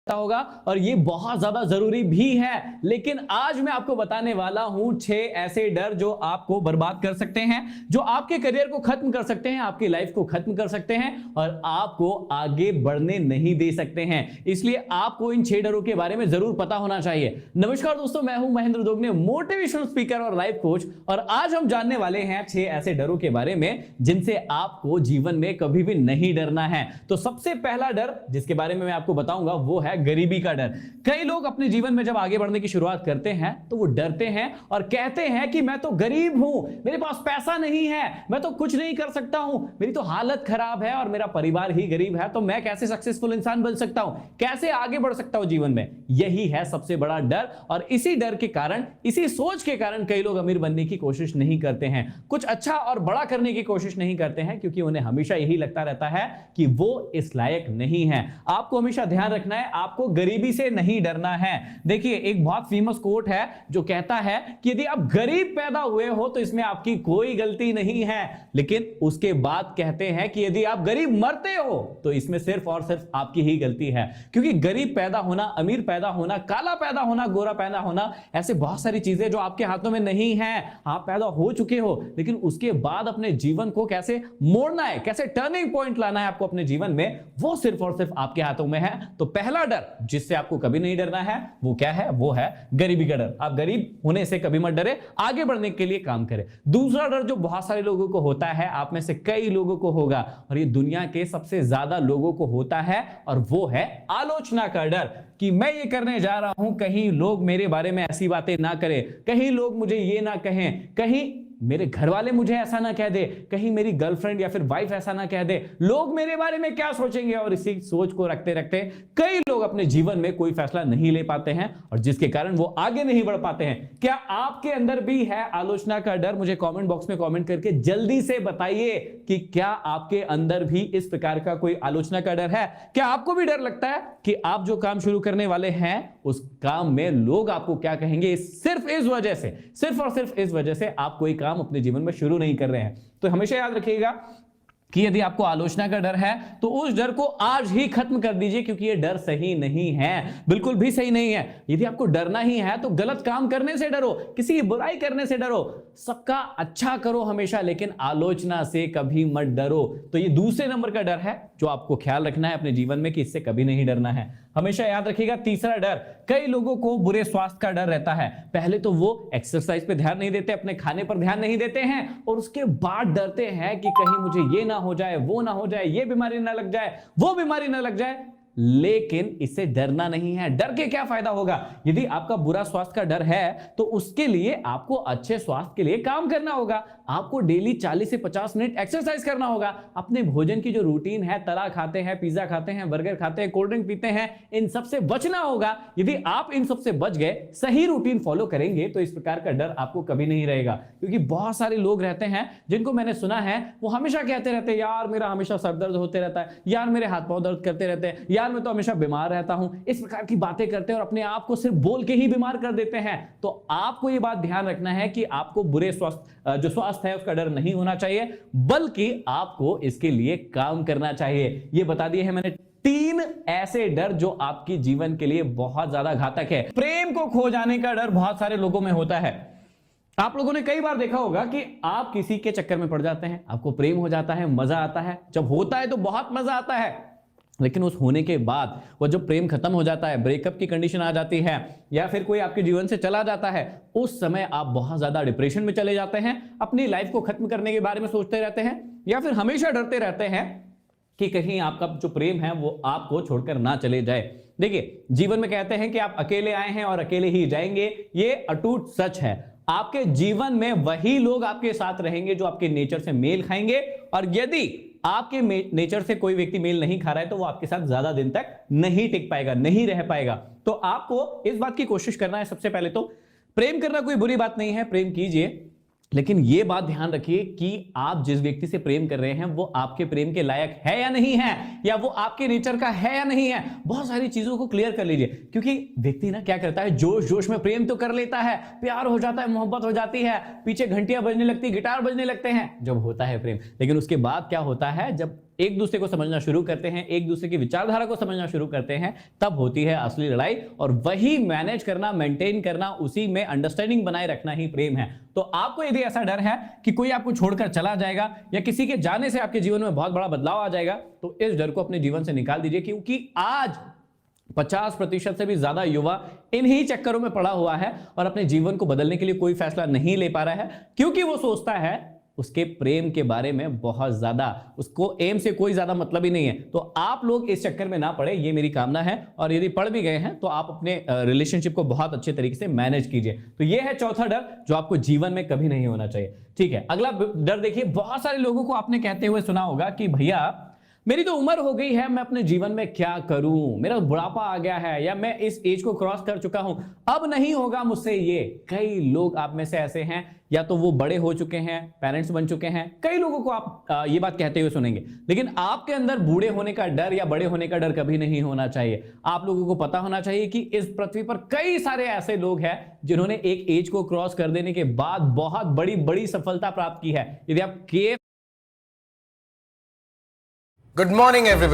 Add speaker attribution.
Speaker 1: होगा और ये बहुत ज्यादा जरूरी भी है। लेकिन आज मैं आपको बताने वाला हूं 6 ऐसे डर जो आपको बर्बाद कर सकते हैं, जो आपके करियर को खत्म कर सकते हैं, आपकी लाइफ को खत्म कर सकते हैं और आपको आगे बढ़ने नहीं दे सकते हैं। इसलिए आपको इन 6 डरों के बारे में जरूर पता होना चाहिए। नमस्कार दोस्तों, मैं हूं महेंद्र दोगने, मोटिवेशनल स्पीकर और लाइफ कोच, और आज हम जानने वाले हैं 6 ऐसे डरों के बारे में जिनसे आपको जीवन में कभी भी नहीं डरना है। तो सबसे पहला डर जिसके बारे में मैं आपको बताऊंगा वो है गरीबी का डर। कई लोग अपने जीवन में जब आगे बढ़ने की शुरुआत करते हैं तो वो डरते हैं और कहते हैं कि मैं तो गरीब हूं, मेरे पास पैसा नहीं है, मैं तो कुछ नहीं कर सकता हूं, मेरी तो हालत खराब है और मेरा परिवार ही गरीब है, तो मैं कैसे सक्सेसफुल इंसान बन सकता हूं, कैसे आगे बढ़ सकता हूं जीवन में। यही है सबसे बड़ा डर और इसी डर के कारण, इसी सोच के कारण कई लोग अमीर बनने की कोशिश नहीं करते हैं, कुछ अच्छा और बड़ा करने की कोशिश नहीं करते हैं, क्योंकि उन्हें हमेशा यही लगता रहता है कि वो इस लायक नहीं है। आपको हमेशा ध्यान रखना है, आपको गरीबी से नहीं डरना है। देखिए, एक बहुत फेमस कोट है जो कहता है कि यदि आप गरीब पैदा हुए हो तो इसमें आपकी कोई गलती नहीं है, लेकिन उसके बाद कहते हैं कि यदि आप गरीब मरते हो तो इसमें सिर्फ और सिर्फ आपकी ही गलती है। क्योंकि गरीब पैदा होना, अमीर पैदा होना, काला पैदा होना, गोरा पैदा होना, ऐसे बहुत सारी चीजें जो आपके हाथों में नहीं है। आप पैदा हो चुके हो, लेकिन उसके बाद अपने जीवन को कैसे मोड़ना है, कैसे टर्निंग पॉइंट लाना है आपको अपने जीवन में, वो सिर्फ और सिर्फ आपके हाथों में है। तो पहला डर जिससे आपको कभी नहीं डरना है वो क्या है? वो है गरीबी का डर। आप गरीब होने से कभी मत डरे, आगे बढ़ने के लिए काम करें। दूसरा डर जो बहुत सारे लोगों को होता है, आप में से कई लोगों को होगा और ये दुनिया के सबसे ज्यादा लोगों को होता है, और वो है आलोचना का डर कि मैं ये करने जा रहा हूं, कहीं लोग मेरे बारे में ऐसी बातें ना करें, कहीं लोग मुझे ये ना कहें, कहीं मेरे घर वाले मुझे ऐसा ना कह दे, कहीं मेरी गर्लफ्रेंड या फिर वाइफ ऐसा ना कह दे, लोग मेरे बारे में क्या सोचेंगे। और इसी सोच को रखते रखते कई लोग अपने जीवन में कोई फैसला नहीं ले पाते हैं और जिसके कारण वो आगे नहीं बढ़ पाते हैं। क्या आपके अंदर भी है आलोचना का डर? मुझे कमेंट बॉक्स में कमेंट करके जल्दी से बताइए कि क्या आपके अंदर भी इस प्रकार का कोई आलोचना का डर है। क्या आपको भी डर लगता है कि आप जो काम शुरू करने वाले हैं उस काम में लोग आपको क्या कहेंगे? सिर्फ इस वजह से, सिर्फ और सिर्फ इस वजह से आप कोई काम अपने जीवन में शुरू नहीं कर रहे हैं। तो हमेशा याद रखिएगा कि यदि आपको आलोचना का डर है तो उस डर को आज ही खत्म कर दीजिए, क्योंकि यह डर सही नहीं है, बिल्कुल भी सही नहीं है। यदि आपको डरना ही है तो गलत काम करने से डरो, किसी की बुराई करने से डरो, सबका अच्छा करो हमेशा, लेकिन आलोचना से कभी मत डरो। तो ये दूसरे नंबर का डर है जो आपको ख्याल रखना है अपने जीवन में कि इससे कभी नहीं डरना है। हमेशा याद रखिएगा तीसरा डर, कई लोगों को बुरे स्वास्थ्य का डर रहता है। पहले तो वो एक्सरसाइज पे ध्यान नहीं देते, अपने खाने पर ध्यान नहीं देते हैं और उसके बाद डरते हैं कि कहीं मुझे ये ना हो जाए, वो ना हो जाए, ये बीमारी ना लग जाए, वो बीमारी ना लग जाए। लेकिन इससे डरना नहीं है। डर के क्या फायदा होगा? यदि आपका बुरा स्वास्थ्य का डर है तो उसके लिए आपको अच्छे स्वास्थ्य के लिए काम करना होगा। आपको डेली 40 से 50 मिनट एक्सरसाइज करना होगा। अपने भोजन की जो रूटीन है, तला खाते हैं, पिज्जा खाते हैं, बर्गर खाते हैं, कोल्ड ड्रिंक पीते हैं, इन सब से बचना होगा। यदि आप इन सब से बच गए, सही रूटीन फॉलो करेंगे तो इस प्रकार का डर आपको कभी नहीं रहेगा। क्योंकि बहुत सारे लोग रहते हैं जिनको मैंने सुना है, वो हमेशा कहते रहते हैं, यार मेरा हमेशा सर दर्द होते रहता है, यार मेरे हाथ पांव दर्द करते रहते हैं, यार मैं तो हमेशा बीमार रहता हूं। इस प्रकार की बातें करते हैं और अपने आप को सिर्फ बोल के ही बीमार कर देते हैं। तो आपको यह बात ध्यान रखना है कि आपको बुरे जो स्वास्थ्य है उसका डर नहीं होना चाहिए, बल्कि आपको इसके लिए काम करना चाहिए। यह बता दिए हैं मैंने 3 ऐसे डर जो आपके जीवन के लिए बहुत ज्यादा घातक है। प्रेम को खो जाने का डर बहुत सारे लोगों में होता है। आप लोगों ने कई बार देखा होगा कि आप किसी के चक्कर में पड़ जाते हैं, आपको प्रेम हो जाता है, मजा आता है, जब होता है तो बहुत मजा आता है, लेकिन उस होने के बाद वो जब प्रेम खत्म हो जाता है, ब्रेकअप की कंडीशन आ जाती है या फिर कोई आपके जीवन से चला जाता है, उस समय आप बहुत ज्यादा डिप्रेशन में चले जाते हैं, अपनी लाइफ को खत्म करने के बारे में सोचते रहते हैं या फिर हमेशा डरते रहते हैं कि कहीं आपका जो प्रेम है वो आपको छोड़कर ना चले जाए। देखिए, जीवन में कहते हैं कि आप अकेले आए हैं और अकेले ही जाएंगे, ये अटूट सच है। आपके जीवन में वही लोग आपके साथ रहेंगे जो आपके नेचर से मेल खाएंगे, और यदि आपके नेचर से कोई व्यक्ति मेल नहीं खा रहा है तो वो आपके साथ ज्यादा दिन तक नहीं टिक पाएगा, नहीं रह पाएगा। तो आपको इस बात की कोशिश करना है, सबसे पहले तो प्रेम करना कोई बुरी बात नहीं है, प्रेम कीजिए, लेकिन यह बात ध्यान रखिए कि आप जिस व्यक्ति से प्रेम कर रहे हैं वो आपके प्रेम के लायक है या नहीं है, या वो आपके नेचर का है या नहीं है। बहुत सारी चीजों को क्लियर कर लीजिए, क्योंकि व्यक्ति ना क्या करता है, जोश जोश में प्रेम तो कर लेता है, प्यार हो जाता है, मोहब्बत हो जाती है, पीछे घंटियां बजने लगती, गिटार बजने लगते हैं जब होता है प्रेम, लेकिन उसके बाद क्या होता है, जब एक दूसरे को समझना शुरू करते हैं, एक दूसरे की विचारधारा को समझना शुरू करते हैं, तब होती है असली लड़ाई। और वही मैनेज करना, मेंटेन करना, उसी में अंडरस्टैंडिंग बनाए रखना ही प्रेम है। तो आपको यदि ऐसा डर है कि कोई आपको छोड़कर चला जाएगा या किसी के जाने से आपके जीवन में बहुत बड़ा बदलाव आ जाएगा, तो इस डर को अपने जीवन से निकाल दीजिए, क्योंकि आज 50% से भी ज्यादा युवा इन्हीं चक्करों में पड़ा हुआ है और अपने जीवन को बदलने के लिए कोई फैसला नहीं ले पा रहा है, क्योंकि वो सोचता है उसके प्रेम के बारे में बहुत ज्यादा, उसको एम से कोई ज्यादा मतलब ही नहीं है। तो आप लोग इस चक्कर में ना पड़े, ये मेरी कामना है। और यदि पड़ भी गए हैं तो आप अपने रिलेशनशिप को बहुत अच्छे तरीके से मैनेज कीजिए। तो ये है चौथा डर जो आपको जीवन में कभी नहीं होना चाहिए। ठीक है, अगला डर देखिए, बहुत सारे लोगों को आपने कहते हुए सुना होगा कि भैया मेरी तो उम्र हो गई है, मैं अपने जीवन में क्या करूं, मेरा बुढ़ापा आ गया है, या मैं इस एज को क्रॉस कर चुका हूं, अब नहीं होगा मुझसे ये। कई लोग आप में से ऐसे हैं, या तो वो बड़े हो चुके हैं, पेरेंट्स बन चुके हैं, कई लोगों को आप ये बात कहते हुए सुनेंगे। लेकिन आपके अंदर बूढ़े होने का डर या बड़े होने का डर कभी नहीं होना चाहिए। आप लोगों को पता होना चाहिए कि इस पृथ्वी पर कई सारे ऐसे लोग हैं जिन्होंने एक एज को क्रॉस कर देने के बाद बहुत बड़ी बड़ी सफलता प्राप्त की है। यदि आप
Speaker 2: Good morning, everybody.